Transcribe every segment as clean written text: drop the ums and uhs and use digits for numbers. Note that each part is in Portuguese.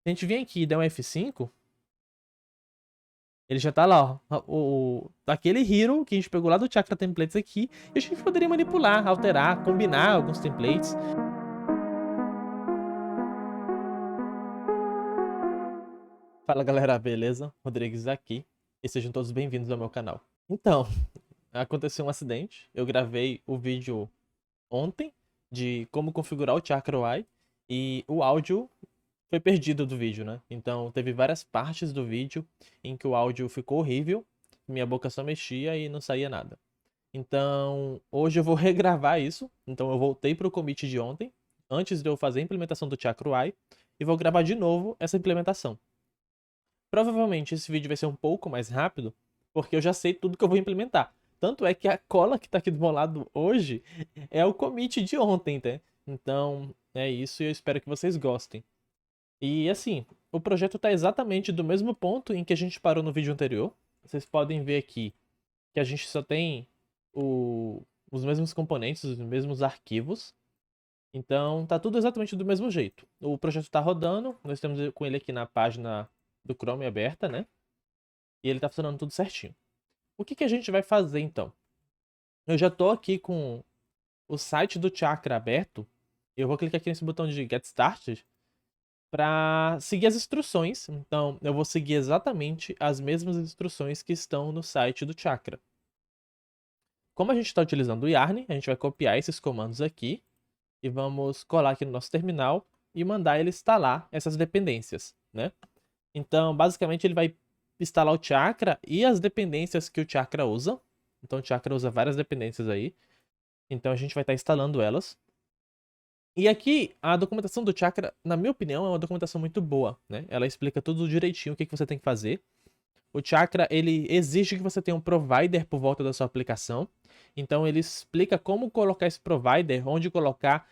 a gente vir aqui e der um F5, ele já tá lá, ó. Aquele hero que a gente pegou lá do Chakra Templates aqui. E a gente poderia manipular, alterar, combinar alguns templates. Fala galera, beleza? Rodrigues aqui. E sejam todos bem-vindos ao meu canal. Então, aconteceu um acidente. Eu gravei o vídeo ontem de como configurar o Chakra UI. E o áudio foi perdido do vídeo, né? Então teve várias partes do vídeo em que o áudio ficou horrível, minha boca só mexia e não saía nada. Então hoje eu vou regravar isso. Então eu voltei para o commit de ontem, antes de eu fazer a implementação do Chakra UI, e vou gravar de novo essa implementação. Provavelmente esse vídeo vai ser um pouco mais rápido, porque eu já sei tudo que eu vou implementar. Tanto é que a cola que tá aqui do meu lado hoje é o commit de ontem, tá? Então é isso e eu espero que vocês gostem. E assim, o projeto está exatamente do mesmo ponto em que a gente parou no vídeo anterior. Vocês podem ver aqui que a gente só tem os mesmos componentes, os mesmos arquivos. Então tá tudo exatamente do mesmo jeito. O projeto está rodando, nós estamos com ele aqui na página do Chrome aberta, né? E ele está funcionando tudo certinho. O que a gente vai fazer então? Eu já estou aqui com o site do Chakra aberto. Eu vou clicar aqui nesse botão de Get Started para seguir as instruções. Então, eu vou seguir exatamente as mesmas instruções que estão no site do Chakra. Como a gente está utilizando o Yarn, a gente vai copiar esses comandos aqui e vamos colar aqui no nosso terminal e mandar ele instalar essas dependências, né? Então, basicamente, ele vai instalar o Chakra e as dependências que o Chakra usa. Então, o Chakra usa várias dependências aí. Então, a gente vai estar instalando elas. E aqui, a documentação do Chakra, na minha opinião, é uma documentação muito boa, né? Ela explica tudo direitinho o que você tem que fazer. O Chakra, ele exige que você tenha um provider por volta da sua aplicação. Então, ele explica como colocar esse provider, onde colocar,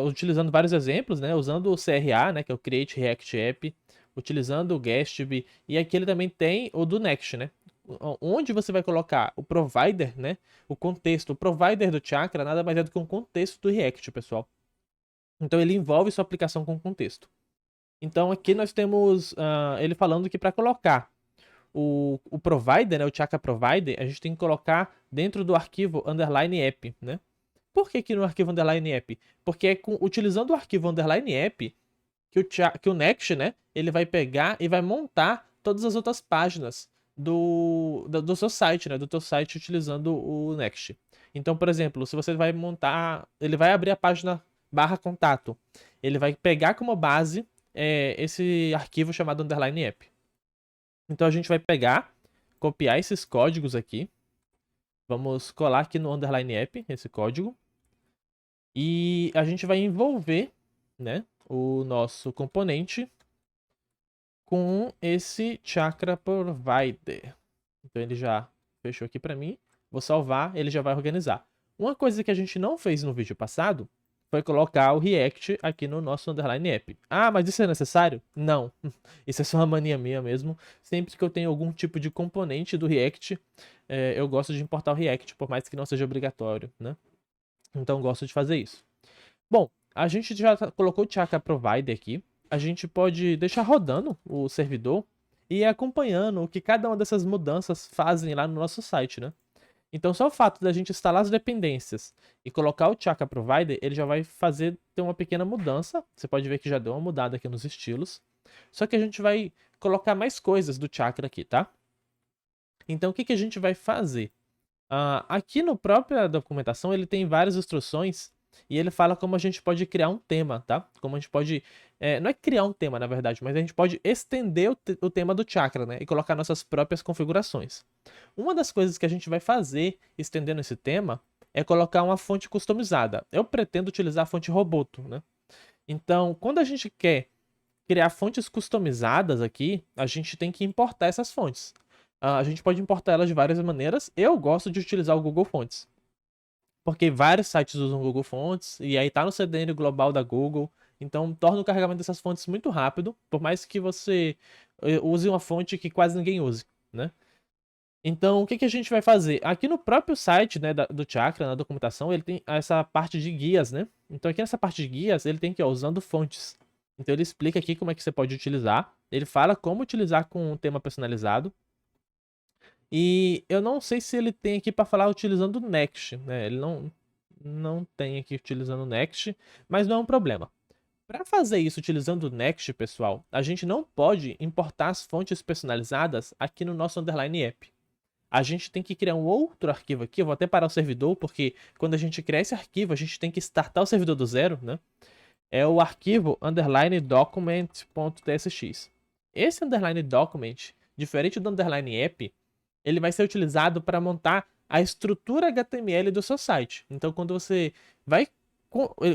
utilizando vários exemplos, né? Usando o CRA, né? Que é o Create React App, utilizando o Gatsby. E aqui ele também tem o do Next, né? Onde você vai colocar o provider, né? O contexto. O provider do Chakra nada mais é do que um contexto do React, pessoal. Então ele envolve sua aplicação com contexto. Então aqui nós temos ele falando que para colocar o provider, né, o Chakra Provider, a gente tem que colocar dentro do arquivo underline app, né? Por que no arquivo underline app? Porque é utilizando o arquivo underline app que o Next, né, ele vai pegar e vai montar todas as outras páginas do seu site, né, do teu site utilizando o Next. Então, por exemplo, se você vai montar, ele vai abrir a página /contato. Ele vai pegar como base esse arquivo chamado underline app. Então a gente vai pegar, copiar esses códigos aqui. Vamos colar aqui no underline app esse código. E a gente vai envolver, né, o nosso componente com esse Chakra Provider. Então ele já fechou aqui para mim. Vou salvar, ele já vai organizar. Uma coisa que a gente não fez no vídeo passado foi colocar o React aqui no nosso underline app. Ah, mas isso é necessário? Não. Isso é só uma mania minha mesmo. Sempre que eu tenho algum tipo de componente do React, eu gosto de importar o React, por mais que não seja obrigatório, né? Então gosto de fazer isso. Bom, a gente já colocou o Chakra Provider aqui. A gente pode deixar rodando o servidor e ir acompanhando o que cada uma dessas mudanças fazem lá no nosso site, né? Então, só o fato da gente instalar as dependências e colocar o Chakra Provider, ele já vai fazer ter uma pequena mudança. Você pode ver que já deu uma mudada aqui nos estilos. Só que a gente vai colocar mais coisas do Chakra aqui, tá? Então, o que a gente vai fazer? Aqui no própria documentação, ele tem várias instruções e ele fala como a gente pode criar um tema, tá? Como a gente pode... não é criar um tema, na verdade, mas a gente pode estender o tema do Chakra, né? E colocar nossas próprias configurações. Uma das coisas que a gente vai fazer estendendo esse tema é colocar uma fonte customizada. Eu pretendo utilizar a fonte Roboto, né? Então, quando a gente quer criar fontes customizadas aqui, a gente tem que importar essas fontes. A gente pode importar elas de várias maneiras. Eu gosto de utilizar o Google Fonts, porque vários sites usam o Google Fonts, e aí tá no CDN global da Google, então torna o carregamento dessas fontes muito rápido, por mais que você use uma fonte que quase ninguém use, né? Então, o que a gente vai fazer? Aqui no próprio site, né, do Chakra, na documentação, ele tem essa parte de guias, né? Então aqui nessa parte de guias, ele tem que, ó, usando fontes. Então ele explica aqui como é que você pode utilizar. Ele fala como utilizar com um tema personalizado. E eu não sei se ele tem aqui para falar utilizando o Next, né? Ele não tem aqui utilizando o Next, mas não é um problema. Para fazer isso utilizando o Next, pessoal, a gente não pode importar as fontes personalizadas aqui no nosso underline app. A gente tem que criar um outro arquivo aqui. Eu vou até parar o servidor, porque quando a gente criar esse arquivo, a gente tem que startar o servidor do zero, né? É o arquivo underline document.tsx. Esse underline document, diferente do underline app, ele vai ser utilizado para montar a estrutura HTML do seu site. Então, quando você vai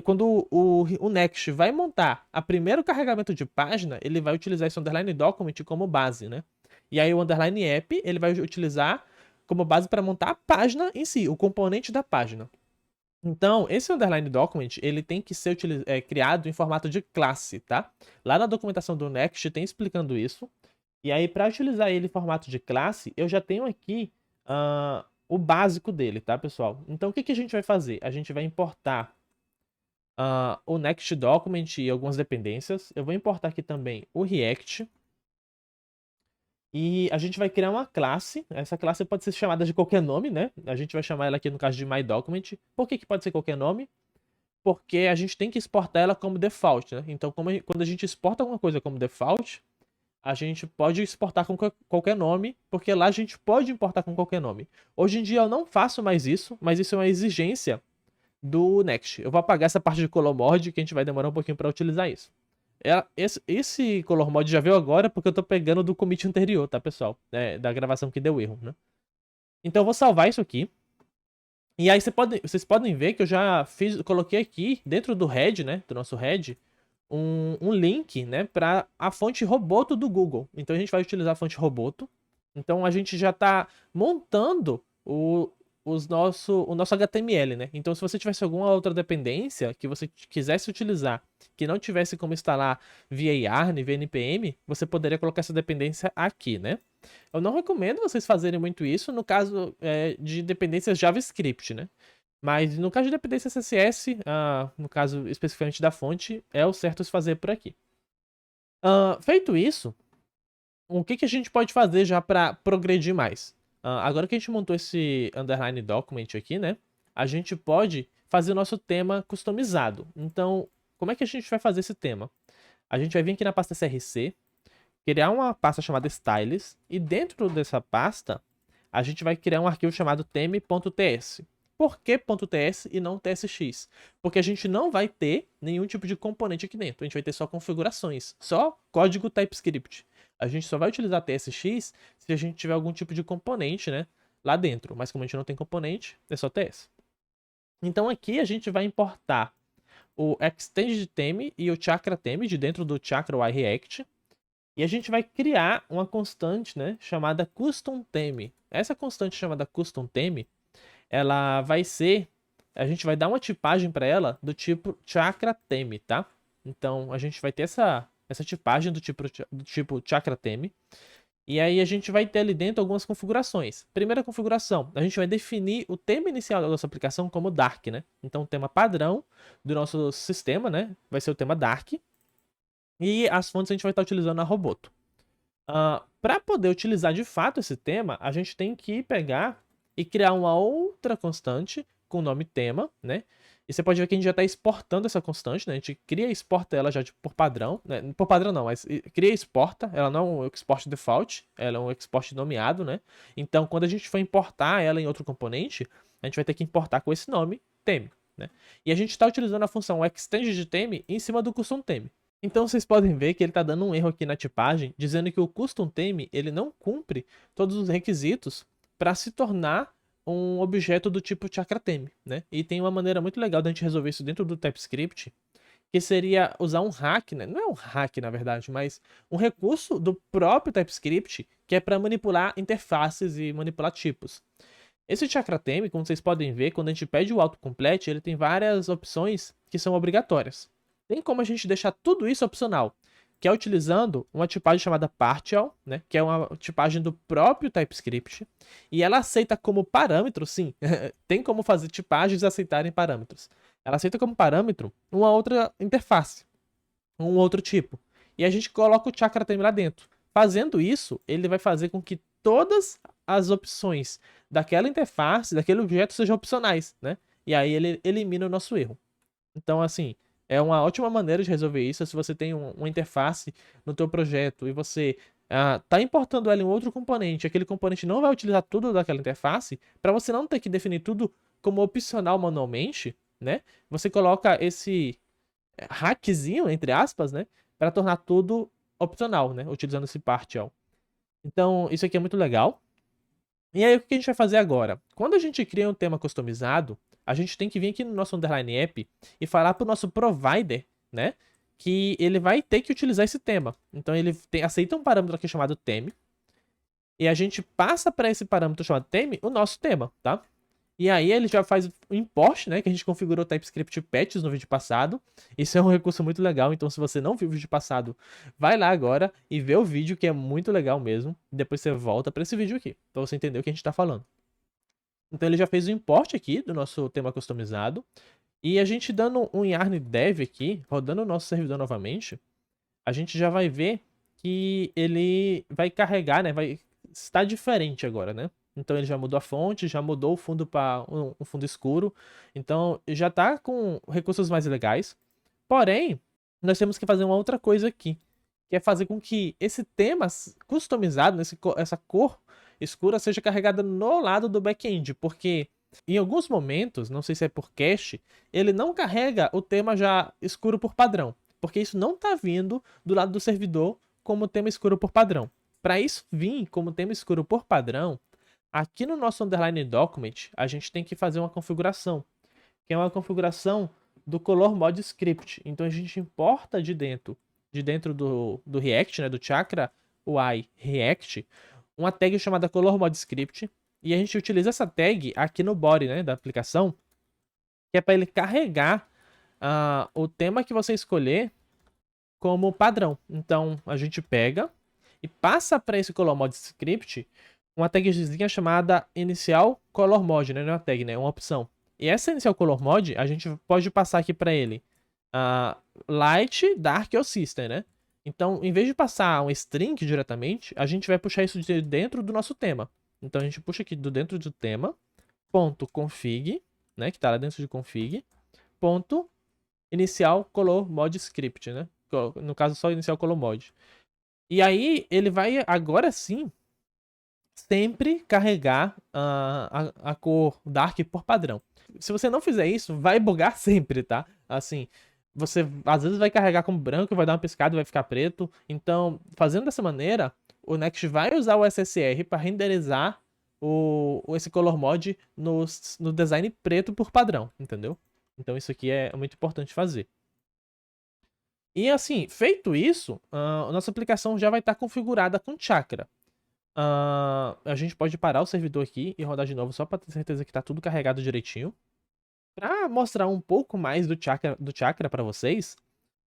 quando o Next vai montar a primeiro carregamento de página, ele vai utilizar esse underline document como base, né? E aí o underline app, ele vai utilizar como base para montar a página em si, o componente da página. Então, esse underline document, ele tem que ser criado em formato de classe, tá? Lá na documentação do Next tem explicando isso. E aí, para utilizar ele em formato de classe, eu já tenho aqui o básico dele, tá, pessoal? Então, o que a gente vai fazer? A gente vai importar o Next Document e algumas dependências. Eu vou importar aqui também o React. E a gente vai criar uma classe. Essa classe pode ser chamada de qualquer nome, né? A gente vai chamar ela aqui no caso de MyDocument. Por que pode ser qualquer nome? Porque a gente tem que exportar ela como default, né? Então, quando a gente exporta alguma coisa como default, a gente pode exportar com qualquer nome, porque lá a gente pode importar com qualquer nome. Hoje em dia eu não faço mais isso, mas isso é uma exigência do Next. Eu vou apagar essa parte de color mod, que a gente vai demorar um pouquinho para utilizar isso. Esse color mod já veio agora, porque eu tô pegando do commit anterior, tá, pessoal? Da gravação que deu erro, né? Então eu vou salvar isso aqui. E aí vocês podem ver que eu já coloquei aqui dentro do head, né, do nosso head, um link, né, para a fonte Roboto do Google. Então a gente vai utilizar a fonte Roboto. Então a gente já está montando o nosso HTML, né? Então se você tivesse alguma outra dependência que você quisesse utilizar, que não tivesse como instalar via Yarn, via NPM, você poderia colocar essa dependência aqui, né? Eu não recomendo vocês fazerem muito isso no caso de dependências JavaScript, né? Mas no caso de dependência CSS, no caso especificamente da fonte, é o certo se fazer por aqui. Feito isso, o que a gente pode fazer já para progredir mais? Agora que a gente montou esse underline document aqui, né? A gente pode fazer o nosso tema customizado. Então, como é que a gente vai fazer esse tema? A gente vai vir aqui na pasta src, criar uma pasta chamada styles, e dentro dessa pasta, a gente vai criar um arquivo chamado theme.ts. Por que .ts e não tsx? Porque a gente não vai ter nenhum tipo de componente aqui dentro. A gente vai ter só configurações, só código TypeScript. A gente só vai utilizar tsx se a gente tiver algum tipo de componente, né, lá dentro. Mas como a gente não tem componente, é só ts. Então aqui a gente vai importar o extended theme e o chakra theme de dentro do chakra UI React. E a gente vai criar uma constante, né, chamada custom theme. Essa constante chamada custom theme, ela vai ser, a gente vai dar uma tipagem para ela do tipo chakra theme, tá? Então a gente vai ter essa tipagem do tipo chakra theme. E aí a gente vai ter ali dentro algumas configurações. Primeira configuração, a gente vai definir o tema inicial da nossa aplicação como dark, né? Então o tema padrão do nosso sistema, né, vai ser o tema dark. E as fontes a gente vai estar utilizando a Roboto. Para poder utilizar de fato esse tema, a gente tem que pegar e criar uma outra constante com o nome tema, né? E você pode ver que a gente já está exportando essa constante, né? A gente cria e exporta ela já por padrão, né? Por padrão não, mas cria e exporta. Ela não é um export default, ela é um export nomeado, né? Então, quando a gente for importar ela em outro componente, a gente vai ter que importar com esse nome, theme, né? E a gente está utilizando a função extended theme em cima do custom theme. Então vocês podem ver que ele está dando um erro aqui na tipagem, dizendo que o custom theme ele não cumpre todos os requisitos para se tornar um objeto do tipo chakra theme, né? E tem uma maneira muito legal de a gente resolver isso dentro do TypeScript, que seria usar um hack, né? Não é um hack na verdade, mas um recurso do próprio TypeScript que é para manipular interfaces e manipular tipos. Esse chakra theme, como vocês podem ver, quando a gente pede o autocomplete, ele tem várias opções que são obrigatórias. Tem como a gente deixar tudo isso opcional, que é utilizando uma tipagem chamada partial, né, que é uma tipagem do próprio TypeScript, e ela aceita como parâmetro, sim, tem como fazer tipagens aceitarem parâmetros. Ela aceita como parâmetro uma outra interface. um outro tipo. E a gente coloca o chakra theme lá dentro. Fazendo isso, ele vai fazer com que todas as opções daquela interface, daquele objeto, sejam opcionais, né? E aí ele elimina o nosso erro. Então, assim, é uma ótima maneira de resolver isso. Se você tem uma interface no teu projeto e você tá importando ela em outro componente, aquele componente não vai utilizar tudo daquela interface, para você não ter que definir tudo como opcional manualmente, né? Você coloca esse hackzinho, entre aspas, né? Para tornar tudo opcional, né? Utilizando esse partial. Então, isso aqui é muito legal. E aí, o que a gente vai fazer agora? Quando a gente cria um tema customizado, a gente tem que vir aqui no nosso underline app e falar para o nosso provider, né? Que ele vai ter que utilizar esse tema. Então, ele aceita um parâmetro aqui chamado theme. E a gente passa para esse parâmetro chamado theme o nosso tema, tá? E aí ele já faz o import, né? Que a gente configurou TypeScript patches no vídeo passado. Isso é um recurso muito legal. Então, se você não viu o vídeo passado, vai lá agora e vê o vídeo, que é muito legal mesmo. E depois você volta para esse vídeo aqui, para você entender o que a gente está falando. Então, ele já fez o import aqui do nosso tema customizado. E a gente dando um yarn dev aqui, rodando o nosso servidor novamente, a gente já vai ver que ele vai carregar, né? Vai estar diferente agora, né? Então ele já mudou a fonte, já mudou o fundo para um fundo escuro. Então já tá com recursos mais legais. Porém, nós temos que fazer uma outra coisa aqui, que é fazer com que esse tema customizado, essa cor escura, seja carregada no lado do back-end, porque em alguns momentos, não sei se é por cache, ele não carrega o tema já escuro por padrão, porque isso não está vindo do lado do servidor como tema escuro por padrão. Para isso vir como tema escuro por padrão, aqui no nosso underline document, a gente tem que fazer uma configuração, que é uma configuração do color mod script. Então a gente importa de dentro do React, né, do Chakra UI React, uma tag chamada color mod script, e a gente utiliza essa tag aqui no body, né, da aplicação, que é para ele carregar o tema que você escolher como padrão. Então a gente pega e passa para esse color mod script uma tagzinha chamada inicial color mod, né? Não é uma tag, né? É uma opção. E essa inicial color mod, a gente pode passar aqui para ele light, dark ou system, né? Então, em vez de passar um string diretamente, a gente vai puxar isso de dentro do nosso tema. Então, a gente puxa aqui do dentro do tema, ponto config, né? Que tá lá dentro de config, ponto inicial color mod script, né? No caso, só inicial color mod. E aí, ele vai, agora sim, sempre carregar a cor dark por padrão. Se você não fizer isso, vai bugar sempre, tá? Assim, você às vezes vai carregar como branco, vai dar uma piscada e vai ficar preto. Então, fazendo dessa maneira, o Next vai usar o SSR para renderizar esse color mod no design preto por padrão, entendeu? Então isso aqui é muito importante fazer. E assim, feito isso, a nossa aplicação já vai estar configurada com Chakra. A gente pode parar o servidor aqui e rodar de novo só para ter certeza que está tudo carregado direitinho. Para mostrar um pouco mais do Chakra para vocês,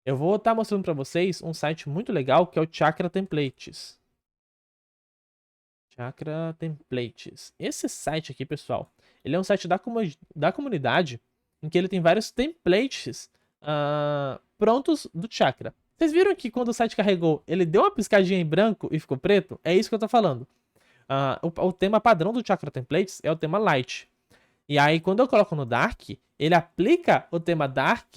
eu vou estar mostrando para vocês um site muito legal que é o Chakra Templates. Chakra Templates. Esse site aqui, pessoal, ele é um site da comunidade em que ele tem vários templates prontos do Chakra. Vocês viram que quando o site carregou, ele deu uma piscadinha em branco e ficou preto? É isso que eu tô falando. O tema padrão do Chakra Templates é o tema Light. E aí, quando eu coloco no Dark, ele aplica o tema Dark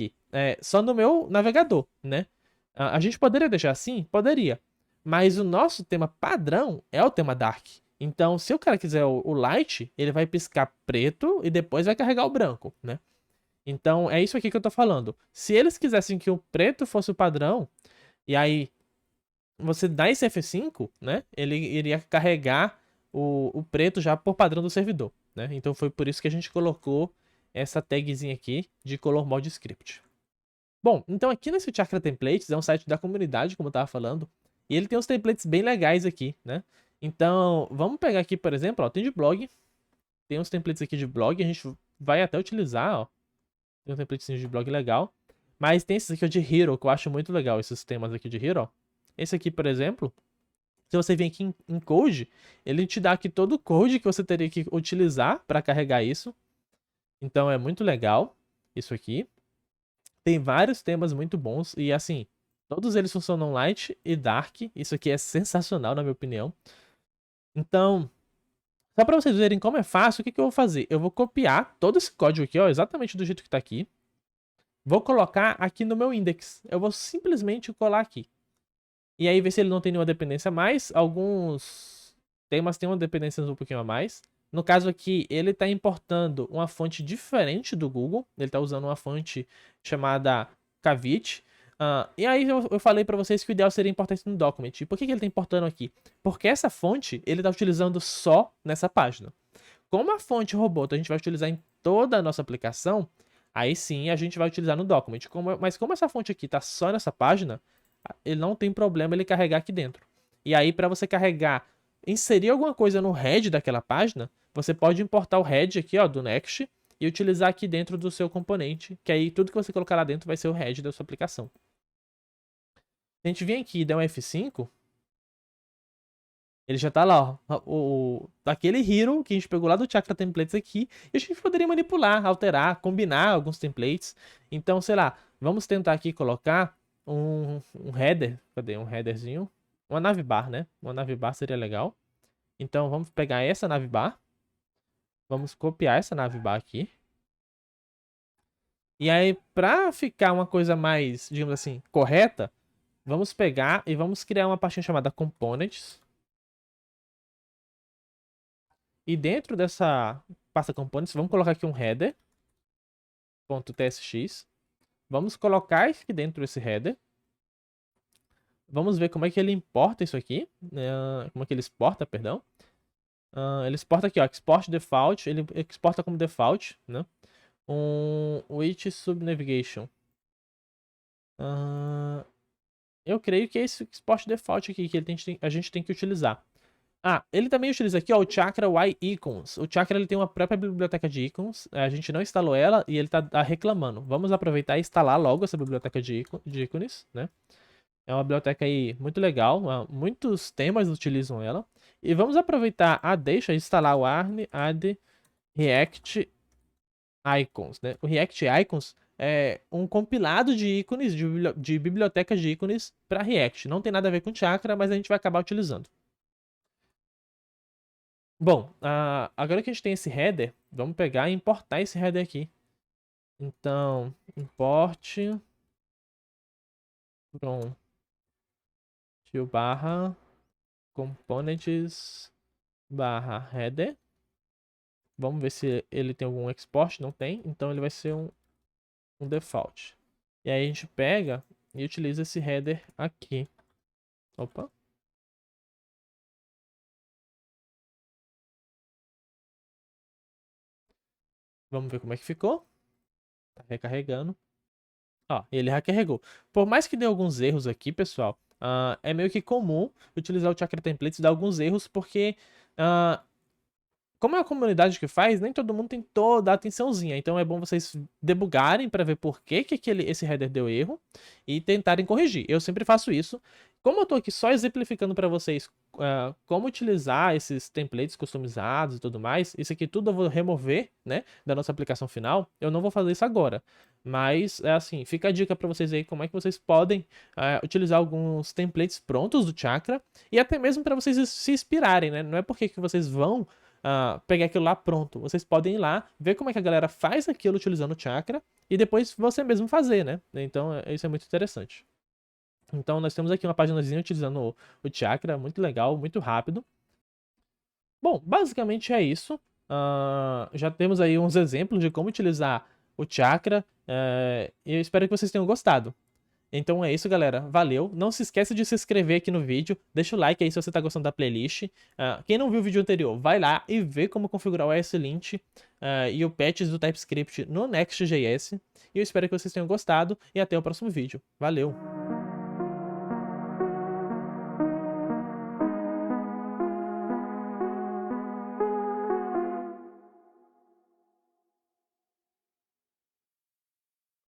só no meu navegador, né? A gente poderia deixar assim? Poderia. Mas o nosso tema padrão é o tema Dark. Então, se o cara quiser o Light, ele vai piscar preto e depois vai carregar o branco, né? Então, é isso aqui que eu tô falando. Se eles quisessem que o preto fosse o padrão, e aí você dá esse F5, né? Ele iria carregar o preto já por padrão do servidor, né? Então foi por isso que a gente colocou essa tagzinha aqui de color mod script. Bom, então aqui nesse Chakra Templates é um site da comunidade, como eu tava falando, e ele tem uns templates bem legais aqui, né? Então, vamos pegar aqui, por exemplo, ó, tem de blog, tem uns templates aqui de blog, a gente vai até utilizar, ó. Tem um templatezinho de blog legal. Mas tem esses aqui de Hero, que eu acho muito legal, esses temas aqui de Hero. Esse aqui, por exemplo, se você vir aqui em code, ele te dá aqui todo o code que você teria que utilizar para carregar isso. Então é muito legal isso aqui. Tem vários temas muito bons e assim, Todos eles funcionam Light e Dark. Isso aqui é sensacional, na minha opinião. Então, só para vocês verem como é fácil, o que eu vou fazer? Eu vou copiar todo esse código aqui, ó, exatamente do jeito que tá aqui. Vou colocar aqui no meu index. Eu vou simplesmente colar aqui. E aí ver se ele não tem nenhuma dependência a mais. Alguns temas têm uma dependência um pouquinho a mais. No caso aqui, ele está importando uma fonte diferente do Google. Ele está usando uma fonte chamada Kavit. E aí eu falei para vocês que o ideal seria importar isso no document. E por que ele está importando aqui? Porque essa fonte ele está utilizando só nessa página. Como a fonte robot a gente vai utilizar em toda a nossa aplicação, aí sim a gente vai utilizar no document. Mas como essa fonte aqui está só nessa página, ele não tem problema ele carregar aqui dentro. E aí para você carregar, inserir alguma coisa no head daquela página, você pode importar o head aqui, ó, do Next e utilizar aqui dentro do seu componente, que aí tudo que você colocar lá dentro vai ser o head da sua aplicação. Se a gente vir aqui e der um F5, ele já tá lá, ó, daquele hero que a gente pegou lá do Chakra Templates aqui, e a gente poderia manipular, alterar, combinar alguns templates. Então, sei lá, vamos tentar aqui colocar um header, cadê? Um headerzinho, uma navbar, né? Uma navbar seria legal. Então, vamos pegar essa navbar, vamos copiar essa navbar aqui. E aí, para ficar uma coisa mais, digamos assim, correta, vamos pegar e vamos criar uma pastinha chamada Components. E dentro dessa pasta Components, vamos colocar aqui um header. .tsx. Vamos colocar aqui dentro desse header. Vamos ver como é que ele importa isso aqui. Como é que ele exporta, perdão. Ele exporta aqui, ó, export default. Ele exporta como default, né? Which subnavigation. Eu creio que é esse export default aqui que a gente tem que utilizar. Ele também utiliza aqui, ó, o Chakra Y Icons. O Chakra ele tem uma própria biblioteca de ícones. A gente não instalou ela e ele tá reclamando. Vamos aproveitar e instalar logo essa biblioteca de ícones, né? É uma biblioteca aí muito legal. Muitos temas utilizam ela. E vamos aproveitar a deixa e instalar o Arne Add React Icons, né? O React Icons é um compilado de ícones, de bibliotecas de ícones para React. Não tem nada a ver com Chakra, mas a gente vai acabar utilizando. Bom, agora que a gente tem esse header, vamos pegar e importar esse header aqui. Então, import from barra components barra header. Vamos ver se ele tem algum export. Não tem, então ele vai ser um default. E aí a gente pega e utiliza esse header aqui. Opa. Vamos ver como é que ficou. Tá recarregando. Ó, ele recarregou. Por mais que dê alguns erros aqui, pessoal, é meio que comum utilizar o Chakra Templates e dar alguns erros, porque como é uma comunidade que faz, nem todo mundo tem toda a atençãozinha. Então é bom vocês debugarem para ver por que esse header deu erro e tentarem corrigir. Eu sempre faço isso. Como eu tô aqui só exemplificando para vocês como utilizar esses templates customizados e tudo mais, isso aqui tudo eu vou remover, né, da nossa aplicação final. Eu não vou fazer isso agora. Mas, assim, fica a dica para vocês aí como é que vocês podem utilizar alguns templates prontos do Chakra e até mesmo para vocês se inspirarem, né? Não é porque que vocês vão pegar aquilo lá pronto. Vocês podem ir lá, ver como é que a galera faz aquilo utilizando o Chakra e depois você mesmo fazer, né? Então, isso é muito interessante. Então, nós temos aqui uma paginazinha utilizando o Chakra, muito legal, muito rápido. Bom, basicamente é isso. Já temos aí uns exemplos de como utilizar o Chakra e eu espero que vocês tenham gostado. Então é isso, galera. Valeu. Não se esqueça de se inscrever aqui no vídeo. Deixa o like aí se você tá gostando da playlist. Quem não viu o vídeo anterior, vai lá e vê como configurar o ESLint e o patches do TypeScript no Next.js. E eu espero que vocês tenham gostado e até o próximo vídeo. Valeu!